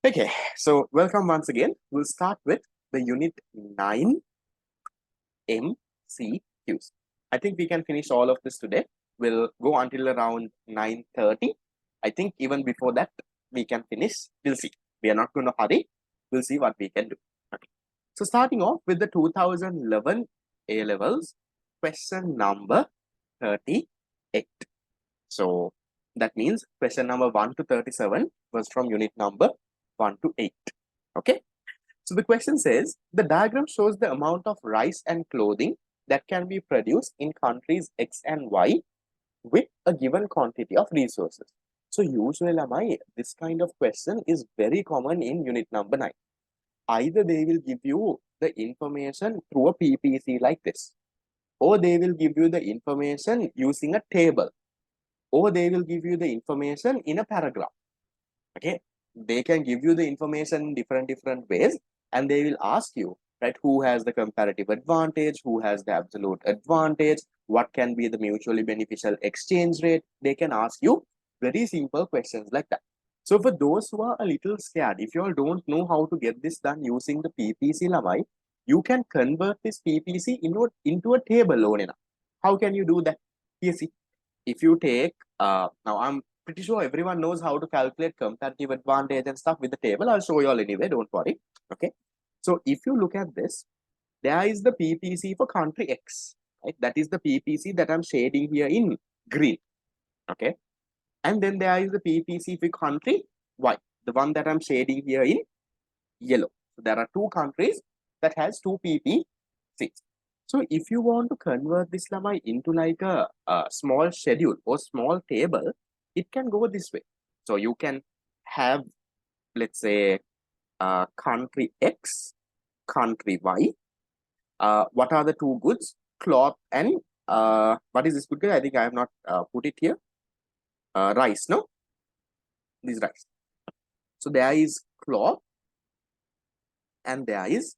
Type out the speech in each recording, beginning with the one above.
Okay, so welcome once again. We'll start with the unit 9 MCQs. I think we can finish all of this today. We'll go until around 9:30. I think even before that, we can finish. We'll see. We are not going to hurry. We'll see what we can do. Okay. So starting off with the 2011 A levels, question number 38. So that means question number 1 to 37 was from unit number 1 to 8. Okay. So the question says, the diagram shows the amount of rice and clothing that can be produced in countries X and Y with a given quantity of resources. So usually, this kind of question is very common in unit number 9. Either they will give you the information through a PPC like this, or they will give you the information using a table, or they will give you the information in a paragraph. Okay, they can give you the information in different ways, and they will ask you, right, who has the comparative advantage, who has the absolute advantage, what can be the mutually beneficial exchange rate. They can ask you very simple questions like that. So for those who are a little scared, if you all don't know how to get this done using the PPC Lamai, you can convert this PPC into a table. How can you do that? Here, see, if you take, now I'm pretty sure everyone knows how to calculate comparative advantage and stuff with the table. I'll show you all anyway, don't worry. Okay. So if you look at this, there is the PPC for country X, right? That is the PPC that I'm shading here in green. Okay. And then there is the PPC for country Y, the one that I'm shading here in yellow. So there are two countries that has two PPCs. So if you want to convert this Lamai into like a small schedule or small table, it can go this way. So you can have, let's say, country X, country Y. What are the two goods? Cloth and what is this good? I think I have not put it here. Rice, no? This rice. So there is cloth and there is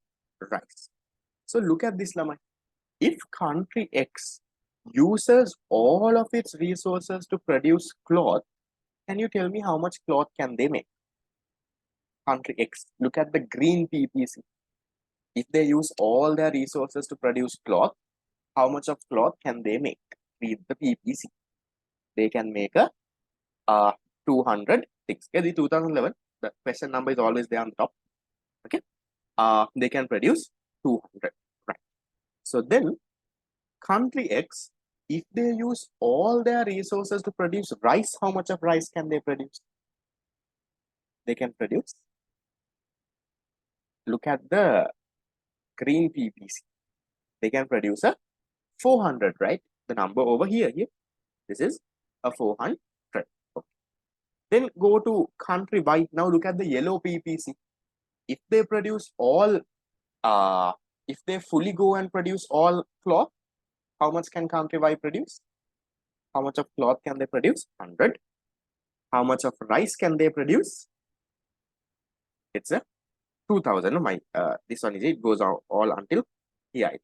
rice. So look at this Lamai. If country X uses all of its resources to produce cloth, can you tell me how much cloth can they make? Country X, look at the green PPC. If they use all their resources to produce cloth, how much of cloth can they make? Read the PPC. They can make a 200 things. Okay, the 2011, the question number is always there on top. Okay, they can produce 200, right? So then country X, if they use all their resources to produce rice, how much of rice can they produce? They can produce. Look at the green PPC. They can produce a 400, right? The number over here. This is a 400. Okay. Then go to country Y. Now look at the yellow PPC. If they produce all, if they fully go and produce all cloth, how much can country Y produce? How much of cloth can they produce? 100. How much of rice can they produce? It's a 2000. My this one is it goes all until here.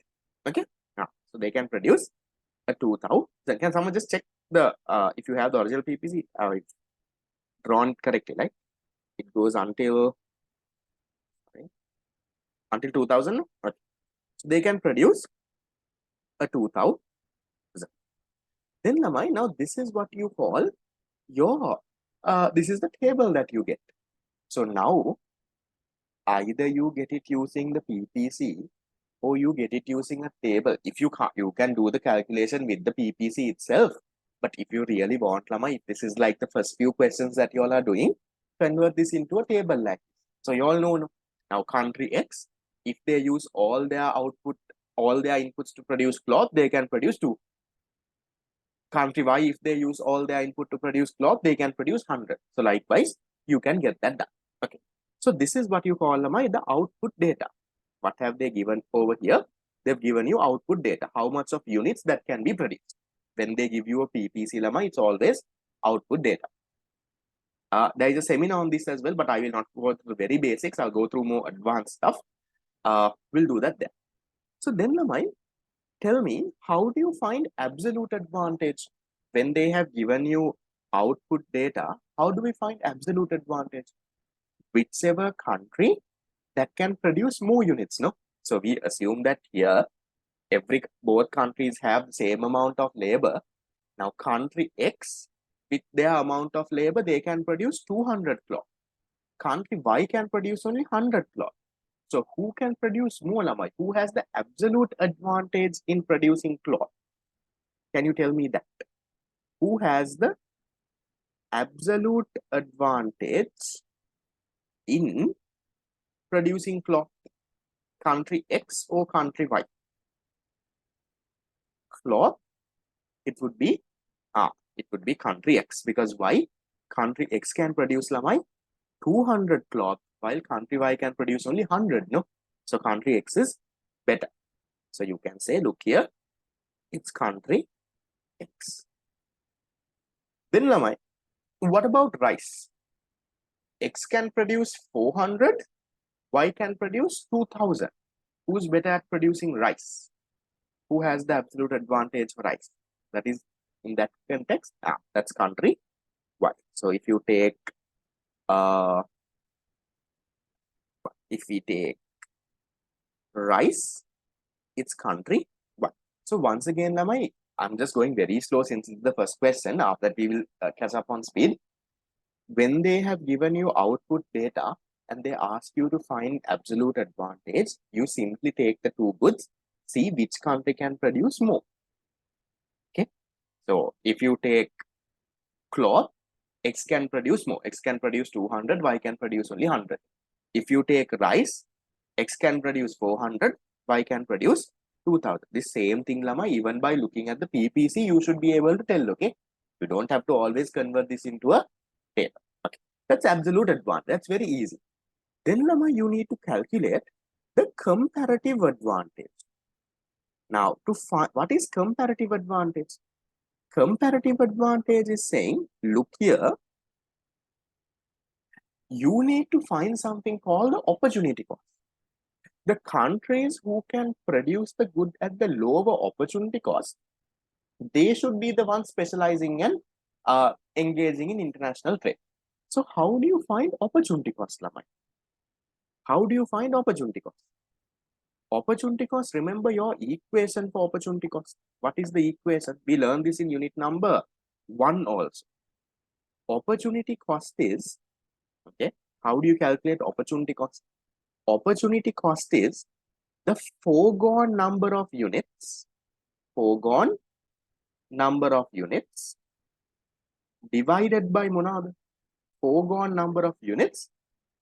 Okay. Now, so they can produce a 2000. Can someone just check the if you have the original PPC? It's drawn correctly, right? It goes until 2000. Okay. So they can produce a 2000. Then Lamai, now this is what you call your this is the table that you get. So now either you get it using the PPC or you get it using a table. If you can't, you can do the calculation with the PPC itself. But if you really want, Lama, if this is like the first few questions that you all are doing, convert this into a table like this. So you all know now country X, if they use all their output, all their inputs to produce cloth, they can produce 2. Country Y, if they use all their input to produce cloth, they can produce 100. So likewise, you can get that done. Okay. So this is what you call the output data. What have they given over here? They've given you output data, how much of units that can be produced. When they give you a PPC Lama, it's always output data. There is a seminar on this as well, but I will not go through the very basics. I'll go through more advanced stuff. We'll do that there. So then Lamai, tell me, how do you find absolute advantage? When they have given you output data, how do we find absolute advantage? whichever country that can produce more units, no? So we assume that here, both countries have the same amount of labor. Now country X, with their amount of labor, they can produce 200 cloth. Country Y can produce only 100 cloth. So who can produce more, Lamai? Who has the absolute advantage in producing cloth? Can you tell me that? Who has the absolute advantage in producing cloth? Country X or country Y? Cloth, it would be country X, because why? Country X can produce, Lamai, 200 cloth, while country Y can produce only 100, no? So country X is better. So you can say, look here, it's country X. Then, Lamai, what about rice? X can produce 400, Y can produce 2000. Who's better at producing rice? Who has the absolute advantage for rice? That is, in that context, that's country Y. So if you take, if we take rice, it's country Y. So once again, Lamai, I'm just going very slow since it's the first question. After that, we will catch up on speed. When they have given you output data and they ask you to find absolute advantage, you simply take the two goods, see which country can produce more. Okay. So if you take cloth, X can produce more. X can produce 200, Y can produce only 100. If you take rice, X can produce 400, Y can produce 2000. The same thing, Lama, even by looking at the PPC, you should be able to tell, okay? You don't have to always convert this into a table. Okay. That's absolute advantage. That's very easy. Then, Lama, you need to calculate the comparative advantage. Now, to find what is comparative advantage? Comparative advantage is saying, look here, you need to find something called the opportunity cost. The countries who can produce the good at the lower opportunity cost, they should be the ones specializing and engaging in international trade. So how do you find opportunity cost, Lamai? How do you find opportunity cost? Opportunity cost, remember your equation for opportunity cost. What is the equation? We learned this in unit number 1 also. Opportunity cost is, okay, how do you calculate opportunity cost? Opportunity cost is the foregone number of units, divided by monada. Foregone number of units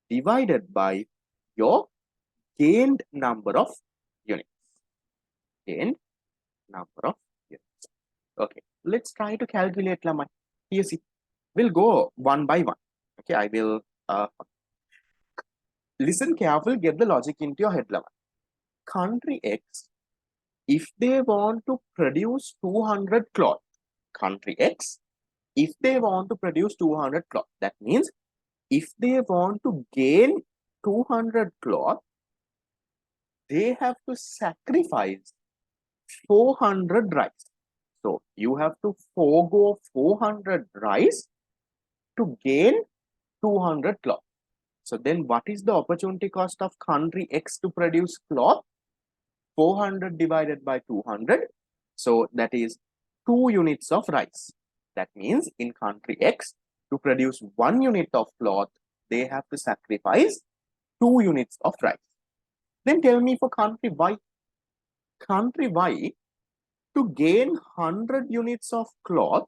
divided by your gained number of units. Gained number of units. Okay, let's try to calculate, Lamai. Here, see, we'll go one by one. Okay, I will listen carefully, get the logic into your head, Lamai. Country X, if they want to produce 200 cloth, country X, if they want to produce 200 cloth, that means if they want to gain 200 cloth, they have to sacrifice 400 rice. So you have to forego 400 rice to gain 200 cloth. So then what is the opportunity cost of country X to produce cloth? 400 divided by 200. So that is 2 units of rice. That means in country X, to produce 1 unit of cloth, they have to sacrifice 2 units of rice. Then tell me for country Y. Country Y, to gain 100 units of cloth,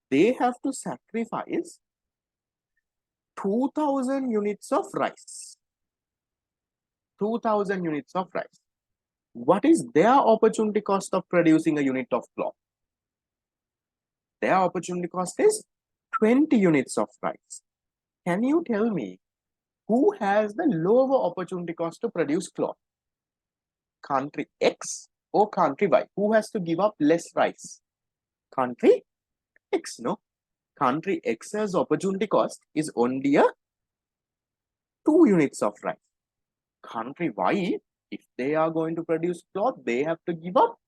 they have to sacrifice 2000 units of rice. 2000 units of rice. What is their opportunity cost of producing a unit of cloth? Their opportunity cost is 20 units of rice. Can you tell me who has the lower opportunity cost to produce cloth? Country X or country Y? Who has to give up less rice? Country X, no? Country X's opportunity cost is only a 2 units of rice. Country Y, if they are going to produce cloth, they have to give up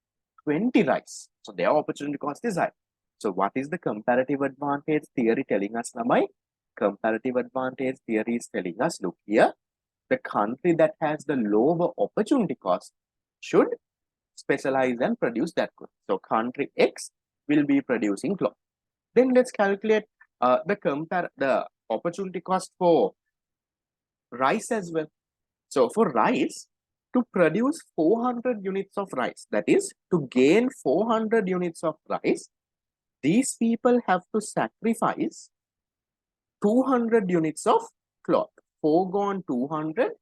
20 rice. So their opportunity cost is high. So what is the comparative advantage theory telling us, Lamai? Comparative advantage theory is telling us, look here, the country that has the lower opportunity cost should specialize and produce that good. So country X will be producing cloth. Then let's calculate the opportunity cost for rice as well. So for rice, to produce 400 units of rice, that is to gain 400 units of rice, these people have to sacrifice 200 units of cloth. Foregone 200,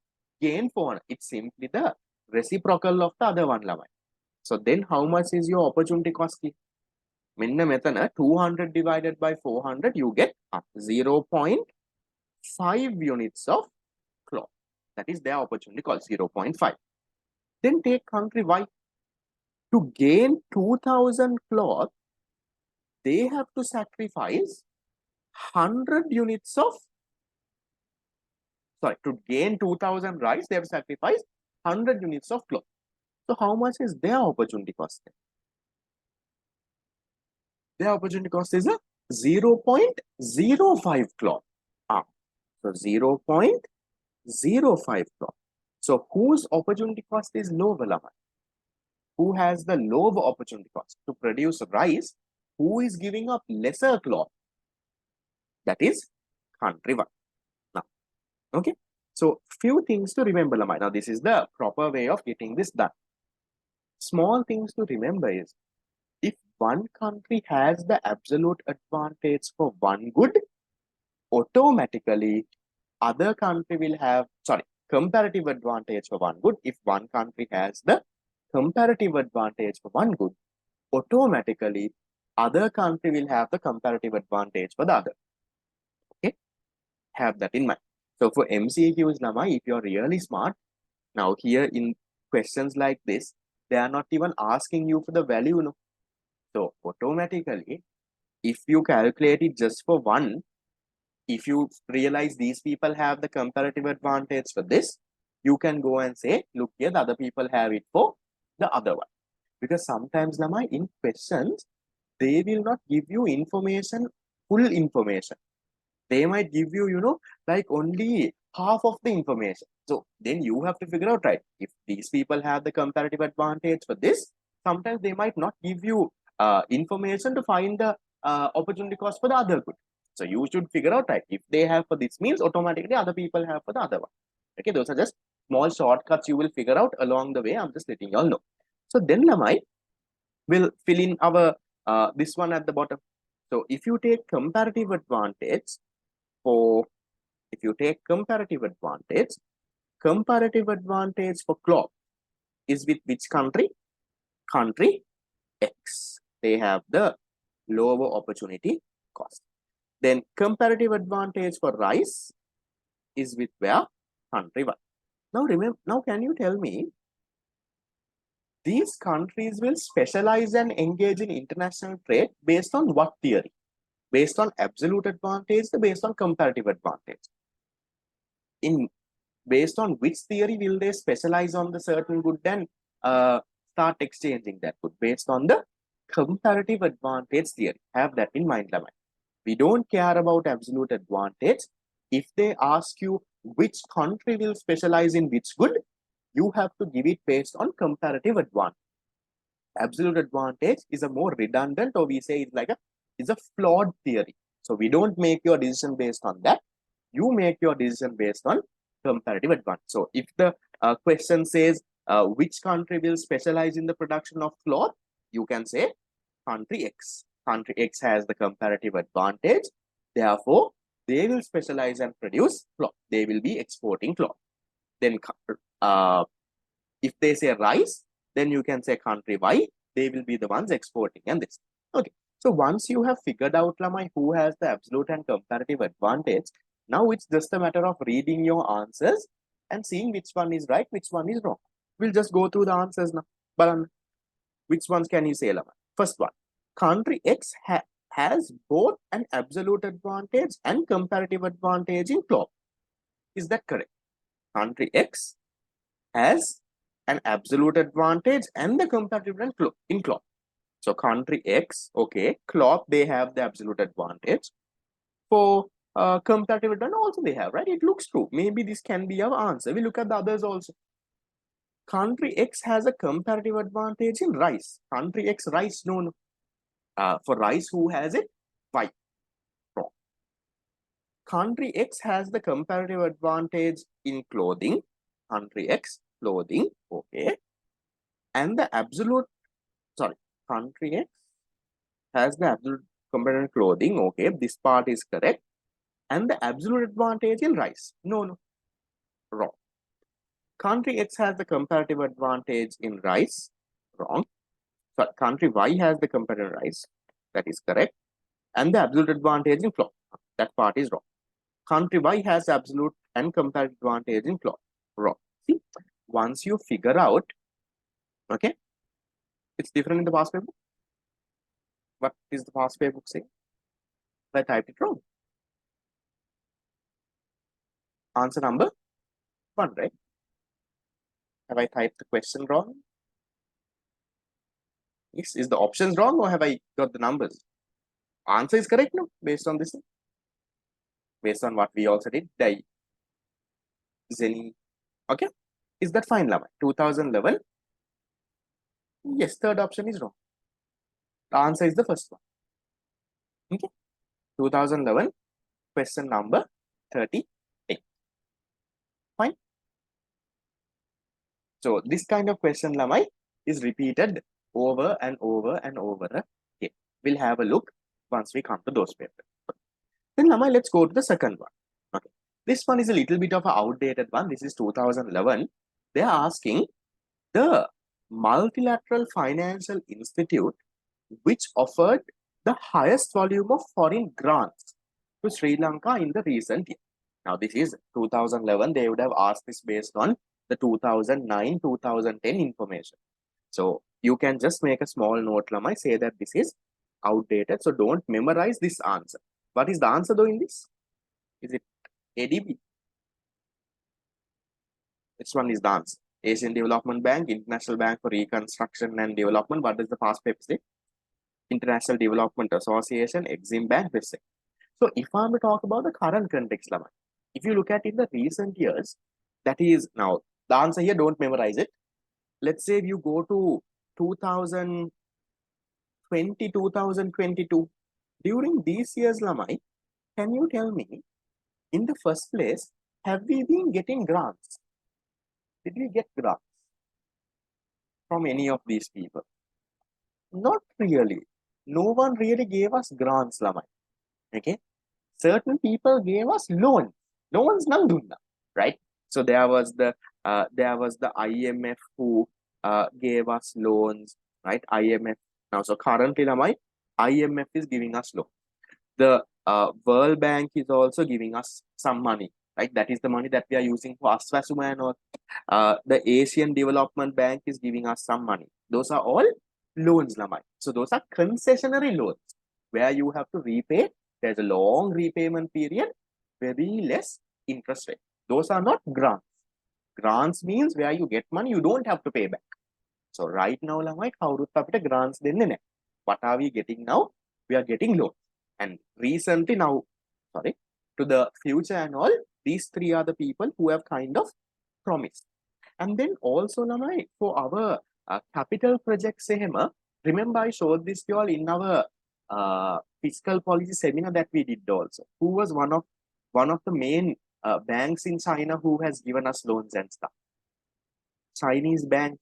gain 400. It's simply the reciprocal of the other one. So then how much is your opportunity cost? මෙන්න මෙතන 200 divided by 400, you get 0.5 units of cloth. That is their opportunity cost, 0.5. Then take country Y. To gain 2000 cloth, they have to sacrifice 100 units of, to gain 2000 rice, they have sacrificed 100 units of cloth. So how much is their opportunity cost? Their opportunity cost is a 0.05 cloth. So 0.05 cloth. So whose opportunity cost is lower? Who has the lower opportunity cost? To produce rice, who is giving up lesser cloth? That is country one. Now, okay. So few things to remember. Now this is the proper way of getting this done. Small things to remember is, if one country has the absolute advantage for one good, automatically other country will have, comparative advantage for one good. If one country has the comparative advantage for one good, automatically other country will have the comparative advantage for the other. Okay, have that in mind. So for MCQs, if you're really smart, now here in questions like this, they are not even asking you for the value. No. So automatically, if you calculate it just for one, if you realize these people have the comparative advantage for this, you can go and say, look here, the other people have it for the other one. Because sometimes in questions, they will not give you information, full information. They might give you, like only half of the information. So then you have to figure out, right, if these people have the comparative advantage for this, sometimes they might not give you information to find the opportunity cost for the other good. So you should figure out, right, if they have for this, means automatically other people have for the other one. Okay, those are just small shortcuts you will figure out along the way. I'm just letting you all know. So then Lamai will fill in our this one at the bottom. So if you take comparative advantage for, comparative advantage for cloth is with which country? Country X. They have the lower opportunity cost. Then comparative advantage for rice is with where? Country Y. Now remember, now can you tell me, these countries will specialize and engage in international trade based on what theory? Based on absolute advantage or based on comparative advantage? Based on which theory will they specialize on the certain good and start exchanging that good? Based on the comparative advantage theory. Have that in mind, Lamai. We don't care about absolute advantage. If they ask you which country will specialize in which good, you have to give it based on comparative advantage. Absolute advantage is a more redundant, or we say it's a flawed theory. So we don't make your decision based on that. You make your decision based on comparative advantage. So if the question says which country will specialize in the production of cloth, you can say country X. Country X has the comparative advantage. Therefore, they will specialize and produce cloth. They will be exporting cloth. Then if they say rice, then you can say country Y. They will be the ones exporting and this. Okay. So once you have figured out, Lamai, who has the absolute and comparative advantage, now it's just a matter of reading your answers and seeing which one is right, which one is wrong. We'll just go through the answers now. But which ones can you say, Lamai? First one, country X has both an absolute advantage and comparative advantage in cloth. Is that correct? Country X has an absolute advantage and the comparative advantage in cloth. So country X, okay, cloth, they have the absolute advantage. For comparative advantage also they have, right? It looks true. Maybe this can be our answer. We look at the others also. Country X has a comparative advantage in rice. Country X rice, no, no. For rice, who has it? Y. Wrong. Country X has the comparative advantage in clothing. Country X, clothing, okay. And the absolute, sorry, country X has the absolute comparative clothing, okay. This part is correct. And the absolute advantage in rice. No, no. Wrong. Country X has the comparative advantage in rice. Wrong. So country Y has the comparative rice. That is correct. And the absolute advantage in flour. That part is wrong. Country Y has absolute and comparative advantage in flour. Wrong. See, once you figure out, okay, it's different in the past paper. What is the past paper book saying? I typed it wrong. Answer number 1, right? Have I typed the question wrong? Yes, is the options wrong or have I got the numbers? Answer is correct, no? Based on this, based on what we also did, Zeni. Okay, is that fine, Lama? 2011. Yes, third option is wrong. The answer is the first one. Okay, 2011, question number 38. Fine. So this kind of question, Lamai, is repeated over and over and over again. We'll have a look once we come to those papers. Then Lamai, let's go to the second one. Okay, this one is a little bit of an outdated one. This is 2011. They are asking the multilateral financial institute which offered the highest volume of foreign grants to Sri Lanka in the recent year. Now, this is 2011. They would have asked this based on the 2009-2010 information. So, you can just make a small note, Lamai, say that this is outdated. So, don't memorize this answer. What is the answer though in this? Is it ADB? Which one is the answer? Asian Development Bank, International Bank for Reconstruction and Development. What does the past paper say? International Development Association, Exim Bank, this thing. So if I'm to talk about the current context, Lama, if you look at in the recent years, that is now the answer here, don't memorize it. Let's say if you go to 2020, 2022, during these years, Lamai, can you tell me, in the first place, have we been getting grants? Did we get grants from any of these people? Not really. No one really gave us grants, Lamai. Okay. Certain people gave us loans. Loans nandunna, right? So there was the IMF who gave us loans, right? IMF. Now, so currently, Lamai, IMF is giving us loans. The World Bank is also giving us some money, right? That is the money that we are using for Aswasuma and all. The Asian Development Bank is giving us some money. Those are all loans, Lamai. So those are concessionary loans where you have to repay. There's a long repayment period, very less interest rate. Those are not grants. Grants means where you get money, you don't have to pay back. So right now, Lamai, kawurut apita grants denne naha. What are we getting now? We are getting loans. And recently now, sorry, to the future and all, these three are the people who have kind of promised. And then also, Lamai, for our capital projects, remember I showed this to you all in our fiscal policy seminar that we did also. Who was one of the main banks in China who has given us loans and stuff? Chinese banks.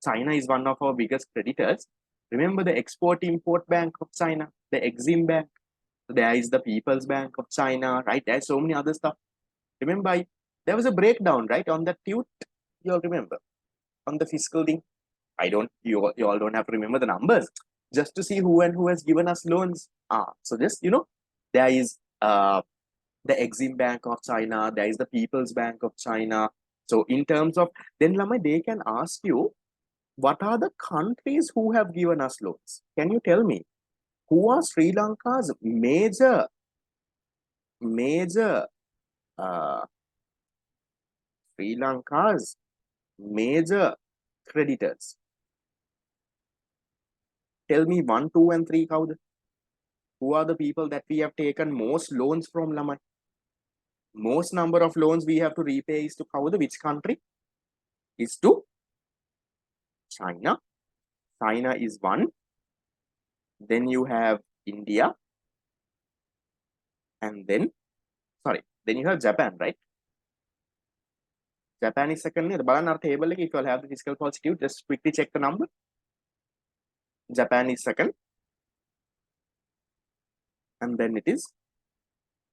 China is one of our biggest creditors. Remember the Export-Import Bank of China, the Exim Bank. There is the People's Bank of China, right? There's so many other stuff. Remember, there was a breakdown, right, on that tute. You all remember on the fiscal thing. You all don't have to remember the numbers just to see who and who has given us loans. So just, there is the Exim Bank of China, there is the People's Bank of China. So in terms of, then Lama, they can ask you, what are the countries who have given us loans? Can you tell me, who are Sri Lanka's major Sri Lanka's major creditors? Tell me 1, 2, and 3, how Who are the people that we have taken most loans from, Lamai? Most number of loans we have to repay is to cover the which country? Is to China. China is one. Then you have India. And then, then you have Japan, right? Japan is second. The balance table, if you all have the fiscal policy, just quickly check the number. Japan is second. And then it is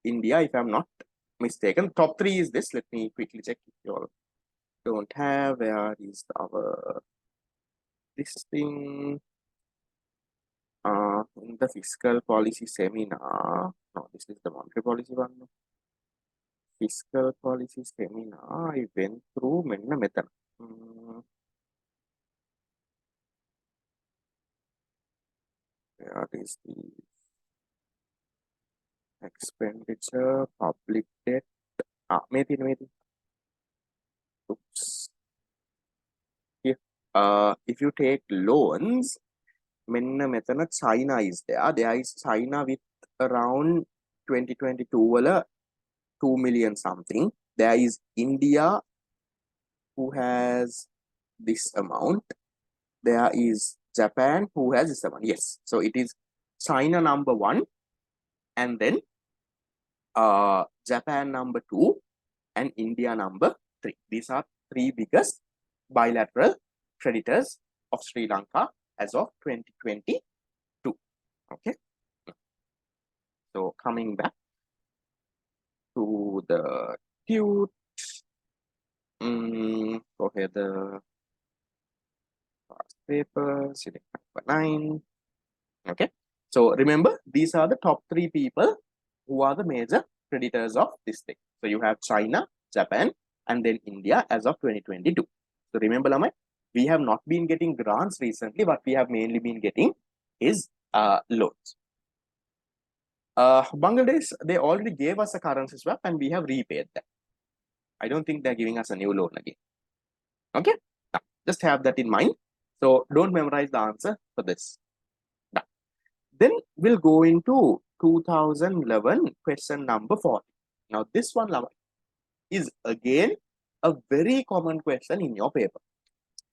India, if I'm not mistaken. Top three is this. Let me quickly check if you all don't have. Where is our this thing? In the fiscal policy seminar. No, this is the monetary policy one. Fiscal policy seminar. I went through many method. Where is the expenditure, public debt? Maybe. Oops. If you take loans, China is there. There is China with around 2022 2 million something. There is India who has this amount. There is Japan who has this amount. Yes. So it is China number 1 and then Japan number 2 and India number 3. These are 3 biggest bilateral creditors of Sri Lanka as of 2022. Okay. So coming back to the tute. Go ahead, the past paper, select number 9. Okay. So remember, these are the top 3 people who are the major creditors of this thing. So you have China, Japan, and then India as of 2022. So remember, Lamai, we have not been getting grants recently. What we have mainly been getting is loans. Bangladesh, they already gave us a currency swap and we have repaid that. I don't think they're giving us a new loan again. Okay, now, just have that in mind. So don't memorize the answer for this. Now, then we'll go into 2011 question number 40. Now this one, Lama, is again a very common question in your paper.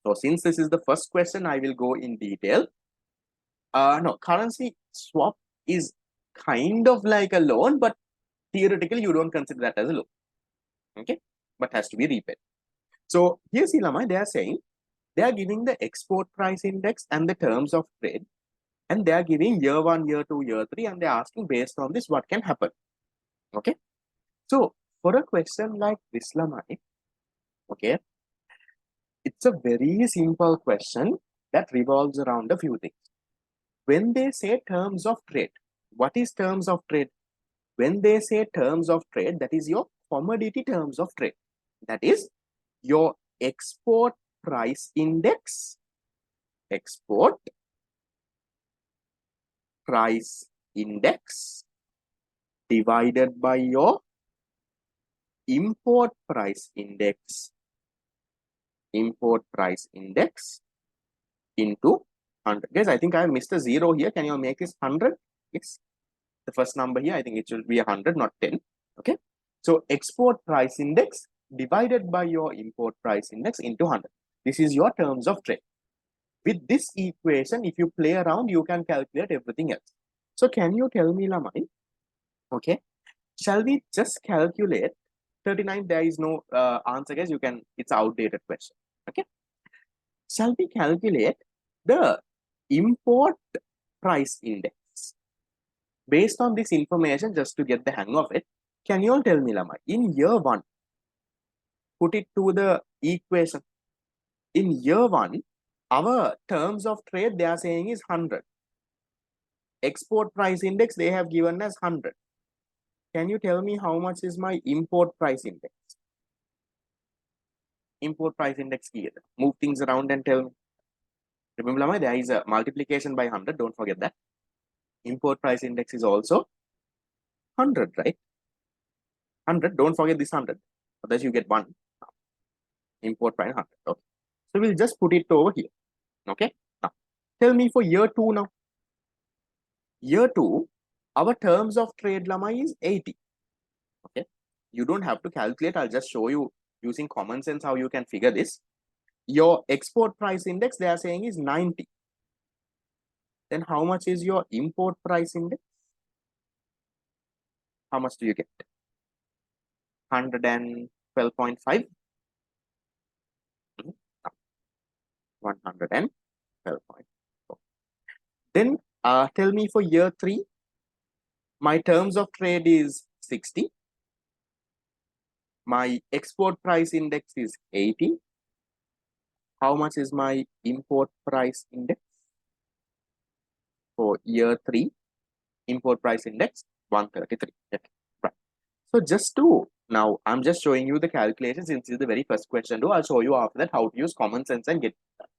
So since this is the first question, I will go in detail. No, currency swap is kind of like a loan, but theoretically you don't consider that as a loan. Okay, but has to be repaid. So here, see, Lama, they are saying they are giving the export price index and the terms of trade, and they are giving year 1, year 2, year 3, and they're asking based on this what can happen. Okay, so for a question like this, Lama, okay, it's a very simple question that revolves around a few things. When they say terms of trade, what is terms of trade? When they say terms of trade, that is your commodity terms of trade. That is your export price index, export price index divided by your import price index, into 100. Guys, I think I missed a 0 here. Can you make this 100? Yes. The first number here, I think it should be 100, not 10. Okay. So export price index divided by your import price index into 100. This is your terms of trade. With this equation, if you play around, you can calculate everything else. So can you tell me, Lamai, okay, shall we just calculate 39? There is no answer, guys. You can, it's an outdated question. Okay. Shall we calculate the import price index? Based on this information, just to get the hang of it, can you all tell me, Lama, in year 1, put it to the equation. In year 1, our terms of trade they are saying is 100. Export price index they have given as 100. Can you tell me how much is my import price index? Import price index here. Move things around and tell me. Remember, Lama, there is a multiplication by 100. Don't forget that. Import price index is also 100, right? 100. Don't forget this 100. Otherwise, you get 1. Import price 100. Okay. So we'll just put it over here. Okay. Now, tell me for year 2 now. Year 2, Our terms of trade, Lamai, is 80. Okay. You don't have to calculate. I'll just show you using common sense how you can figure this. Your export price index, they are saying, is 90. Then how much is your import price index? How much do you get? 112.5. 112.4. Then tell me for year 3, my terms of trade is 60. My export price index is 80. How much is my import price index for year 3? Import price index 133. Okay. Right. So just to now, I'm just showing you the calculation since it's the very first question. I'll show you after that how to use common sense and get that.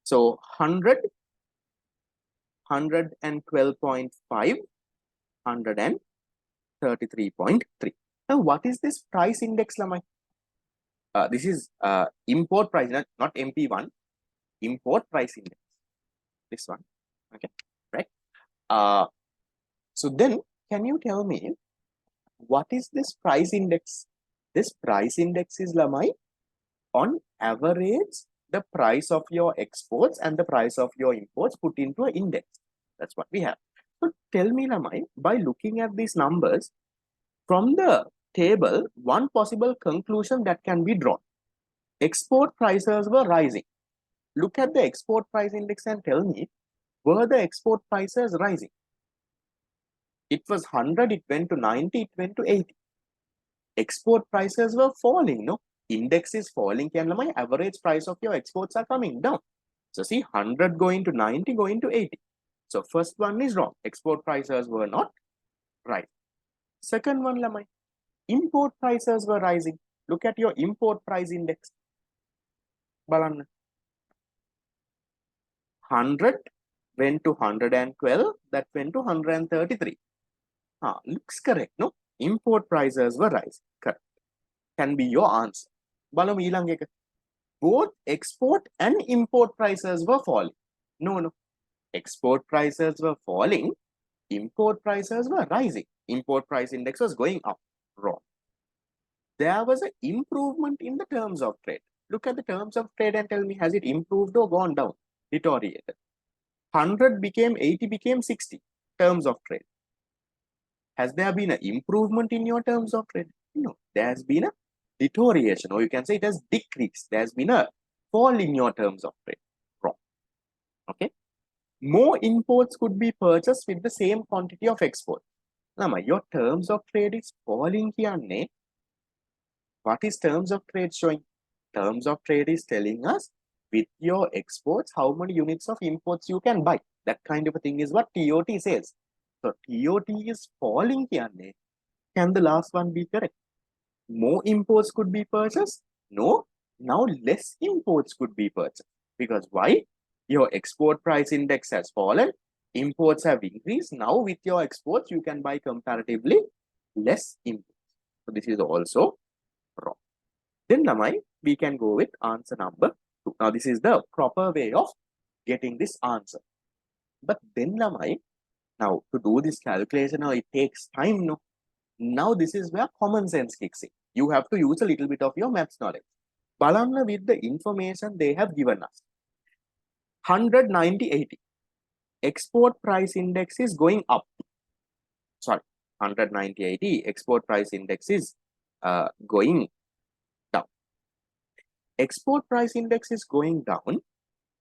So 100, 112.5, 133.3. Now, what is this price index, Lamai? This is import price, not MP1. Import price index. This one. Okay. Right. So then, can you tell me what is this price index? This price index is, Lamai, on average the price of your exports and the price of your imports put into an index. That's what we have. So tell me, Lamai, by looking at these numbers from the table, one possible conclusion that can be drawn. Export prices were rising. Look at the export price index and tell me, were the export prices rising? It was 100, it went to 90, it went to 80. Export prices were falling, no? Index is falling, and my average price of your exports are coming down. So see, 100 going to 90, going to 80. So first one is wrong. Export prices were not right. Second one, Lamai, import prices were rising. Look at your import price index. Balanna. 100 went to 112, that went to 133. Looks correct, no? Import prices were rising. Correct. Can be your answer. Balamu ilang eka. Both export and import prices were falling. No. Export prices were falling. Import prices were rising. Import price index was going up. Wrong. There was an improvement in the terms of trade. Look at the terms of trade and tell me, has it improved or gone down? Deteriorated. 100 became 80, became 60 terms of trade. Has there been an improvement in your terms of trade? No. There has been a deterioration, or you can say it has decreased. There has been a fall in your terms of trade. Wrong. Okay. More imports could be purchased with the same quantity of export. Now, your terms of trade is falling here. What is terms of trade showing? Terms of trade is telling us with your exports, how many units of imports you can buy. That kind of a thing is what TOT says. So TOT is falling here. Can the last one be correct? More imports could be purchased? No. Now less imports could be purchased. Because why? Your export price index has fallen. Imports have increased. Now with your exports, you can buy comparatively less imports. So this is also wrong. Then, Lamai, we can go with answer number 2. Now, this is the proper way of getting this answer. But then, Lamai, now to do this calculation, now it takes time, no? Now, this is where common sense kicks in. You have to use a little bit of your maths knowledge. Balanna with the information they have given us. 190, 80. Export price index is going up. Sorry, 190, 80. Export price index is going down. Export price index is going down.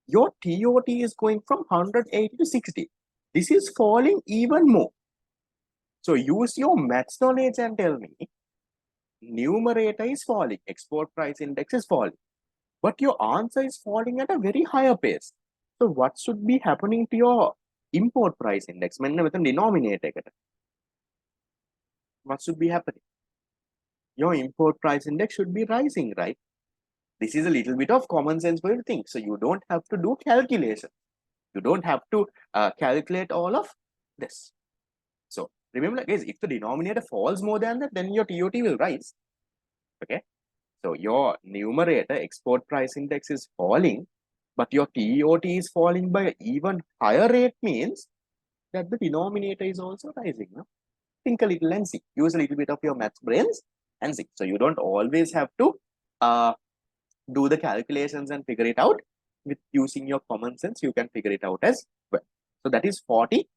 Your TOT is going from 180 to 60. This is falling even more. So use your maths knowledge and tell me, numerator is falling, export price index is falling, but your answer is falling at a very higher pace. So what should be happening to your import price index? Denominator. What should be happening? Your import price index should be rising, right? This is a little bit of common sense for you to think. So you don't have to do calculation. You don't have to calculate all of this. So remember, guys, if the denominator falls more than that, then your TOT will rise. Okay. So your numerator, export price index, is falling, but your TOT is falling by even higher rate, means that the denominator is also rising. No? Think a little and see. Use a little bit of your maths brains and see. So you don't always have to do the calculations and figure it out. With using your common sense, you can figure it out as well. So that is 40,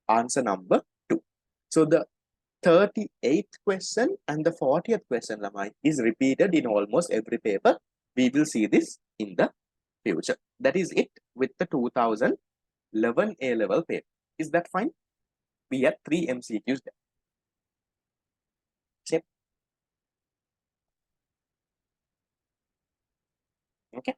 answer number 2. So the 38th question and the 40th question, Lamai, is repeated in almost every paper. We will see this in the future. That is it with the 2011 A-level paper. Is that fine? We had 3 MCQs there. Okay.